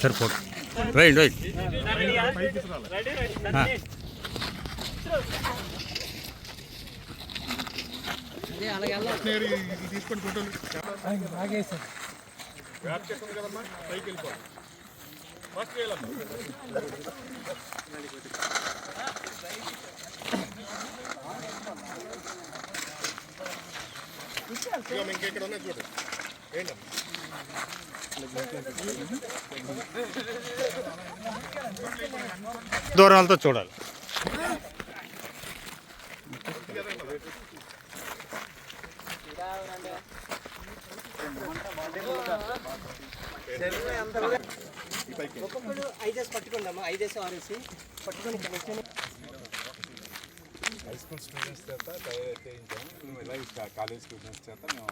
సరిపోదు. Right right తీసుకొని ఫోటోలు కదమ్మా పైకి వెళ్ళిపోవాలి ఫస్ట్ వెళ్ళమ్మా ఇంకెక్కడ ఉన్నాయి చూడండి ఏంటమ్మా దూరాలతో చూడాలి. హై స్కూల్ స్టూడెంట్స్ చేత చేయించాము. మేము ఇలా కాలేజ్ స్టూడెంట్స్ చేత మేము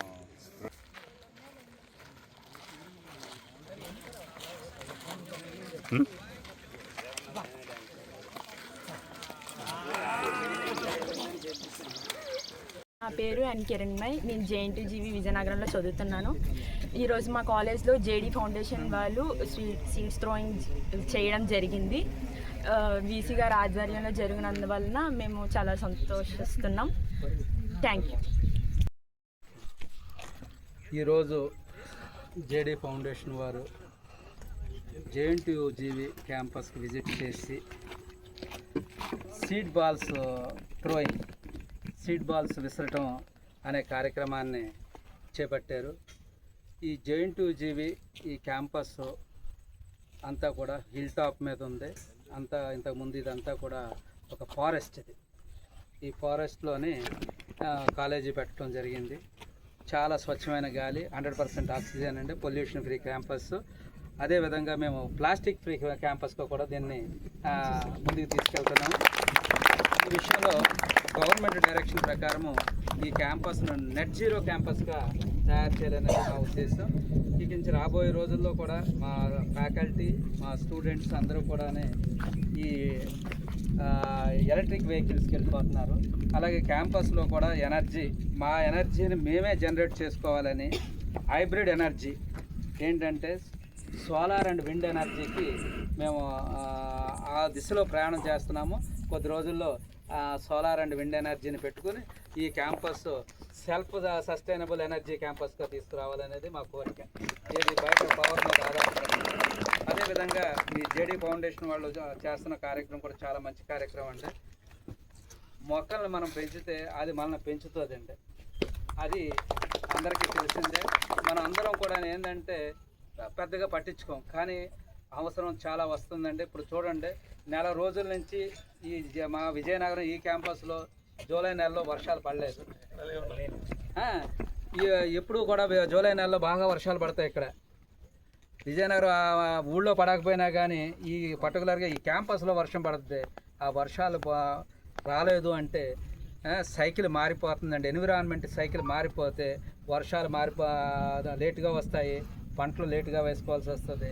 నా పేరు ఎన్ కిరణ్మయ్. నేను JNTGV విజయనగరంలో చదువుతున్నాను. ఈరోజు మా కాలేజ్లో JD ఫౌండేషన్ వాళ్ళు సీడ్స్ థ్రోయింగ్ చేయడం జరిగింది. VC గారి ఆధ్వర్యంలో జరిగినందువలన మేము చాలా సంతోషిస్తున్నాం. Thank you. ఈరోజు JD ఫౌండేషన్ వారు JNTGV క్యాంపస్కి విజిట్ చేసి సీడ్ బాల్స్ విసరటం అనే కార్యక్రమాన్ని చేపట్టారు. ఈ JNTGV ఈ క్యాంపస్ అంతా కూడా హిల్ టాప్ మీద ఉంది. ఇంతకుముందు ఇదంతా కూడా ఒక ఫారెస్ట్. ఈ ఫారెస్ట్లోనే కాలేజీ పెట్టడం జరిగింది. చాలా స్వచ్ఛమైన గాలి, 100% ఆక్సిజన్ అండి, పొల్యూషన్ ఫ్రీ క్యాంపస్. అదేవిధంగా మేము ప్లాస్టిక్ ఫ్రీ క్యాంపస్గా కూడా దీన్ని ముందుకు తీసుకెళ్తున్నాము. ఈ విషయంలో గవర్నమెంట్ డైరెక్షన్ ప్రకారము ఈ క్యాంపస్ను నెట్ జీరో క్యాంపస్గా తయారు చేయాలనేది మా ఉద్దేశం. ఇక నుంచి రాబోయే రోజుల్లో కూడా మా ఫ్యాకల్టీ, మా స్టూడెంట్స్ అందరూ కూడా ఈ ఎలక్ట్రిక్ వెహికల్స్కి వెళ్ళిపోతున్నారు. అలాగే క్యాంపస్లో కూడా మా ఎనర్జీని మేమే జనరేట్ చేసుకోవాలని హైబ్రిడ్ ఎనర్జీ ఏంటంటే సోలార్ అండ్ విండ్ ఎనర్జీకి మేము ఆ దిశలో ప్రయాణం చేస్తున్నాము. కొద్ది రోజుల్లో సోలార్ అండ్ విండ్ ఎనర్జీని పెట్టుకుని ఈ క్యాంపస్ సెల్ఫ్ సస్టైనబుల్ ఎనర్జీ క్యాంపస్గా తీసుకురావాలనేది మా కోరిక. ఇది బయట పవర్ మీద ఆధారపడి. అదేవిధంగా ఈ JD ఫౌండేషన్ వాళ్ళు చేస్తున్న కార్యక్రమం కూడా చాలా మంచి కార్యక్రమం అండి. మొక్కలను మనం పెంచితే అది మనల్ని పెంచుతుందండి. అది అందరికీ తెలిసిందే. మనం అందరం కూడా ఏంటంటే పెద్దగా పట్టించుకోం, కానీ అవసరం చాలా వస్తుందండి. ఇప్పుడు చూడండి, నెల రోజుల నుంచి మా విజయనగరం ఈ క్యాంపస్లో జూలై నెలలో వర్షాలు పడలేదు. ఎప్పుడు కూడా జూలై నెలలో బాగా వర్షాలు పడతాయి. ఇక్కడ విజయనగరం ఊళ్ళో పడకపోయినా కానీ ఈ పర్టికులర్గా ఈ క్యాంపస్లో వర్షం పడుతుంది. ఆ వర్షాలు రాలేదు అంటే సైకిల్ మారిపోతుందండి. ఎన్విరాన్మెంట్ సైకిల్ మారిపోతే వర్షాలు లేటుగా వస్తాయి, పంటలు లేటుగా వేసుకోవాల్సి వస్తుంది.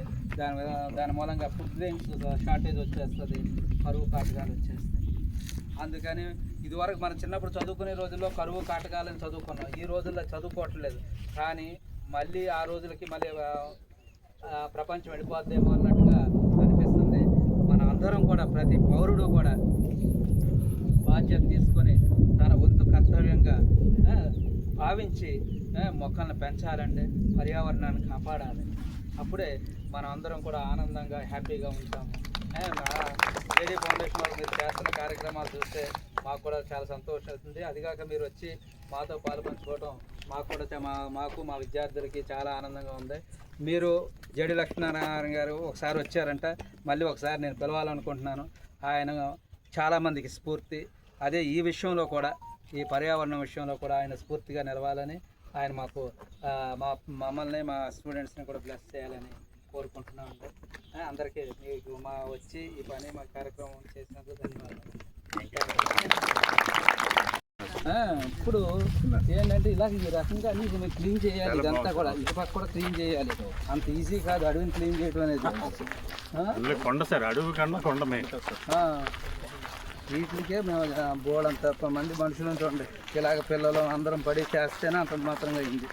దాని మూలంగా ఫుడ్ గ్రెయిన్స్ షార్టేజ్ వచ్చేస్తుంది, కరువు కాటకాలు వచ్చేస్తాయి. అందుకని ఇదివరకు మనం చిన్నప్పుడు చదువుకునే రోజుల్లో కరువు కాటకాలని చదువుకున్నాం. ఈ రోజుల్లో చదువుకోవట్లేదు. కానీ మళ్ళీ ఆ రోజులకి మళ్ళీ ప్రపంచం వెళ్ళిపోద్దేమో అన్నట్టుగా అనిపిస్తుంది. మన అందరం కూడా, ప్రతి పౌరుడు కూడా బాధ్యత తీసుకొని తన వంతు కర్తవ్యంగా భావించి మొక్కలను పెంచాలండి, పర్యావరణాన్ని కాపాడాలి. అప్పుడే మనం అందరం కూడా ఆనందంగా హ్యాపీగా ఉంటాము. జేడీ ఫౌండేషన్ వాళ్ళు మీరు చేస్తున్న కార్యక్రమాలు చూస్తే మాకు కూడా చాలా సంతోషం అవుతుంది. అదిగాక మీరు వచ్చి మాతో పాలు పంచుకోవడం మాకు కూడా మాకు మా విద్యార్థులకి చాలా ఆనందంగా ఉంది. మీరు జేడీ లక్ష్మీనారాయణ గారు ఒకసారి వచ్చారంట, మళ్ళీ ఒకసారి నేను పిలవాలనుకుంటున్నాను. ఆయన చాలామందికి స్ఫూర్తి. అదే ఈ విషయంలో కూడా, ఈ పర్యావరణం విషయంలో కూడా ఆయన స్ఫూర్తిగా నిలవాలని, ఆయన మాకు మమ్మల్ని మా స్టూడెంట్స్ని కూడా బ్లెస్ చేయాలని కోరుకుంటున్నాం అండి. అందరికీ మీకు వచ్చి ఈ పని మా కార్యక్రమం చేసినందుకు ధన్యవాదాలు. ఇప్పుడు ఏంటంటే ఇలా ఈ రకంగా నీకు మీరు క్లీన్ చేయాలి, ఇదంతా కూడా ఇటుపక్క కూడా క్లీన్ చేయాలి. అంత ఈజీ కాదు అడవిని క్లీన్ చేయడం అనేది. కొండ సార్, అడవి కన్నా కొండ వీటికే మేము బోర్డంత మంది మనుషులను చూడండి, ఇలాగ పిల్లలు అందరం పడి చేస్తేనే అంత మాత్రంగా అయింది.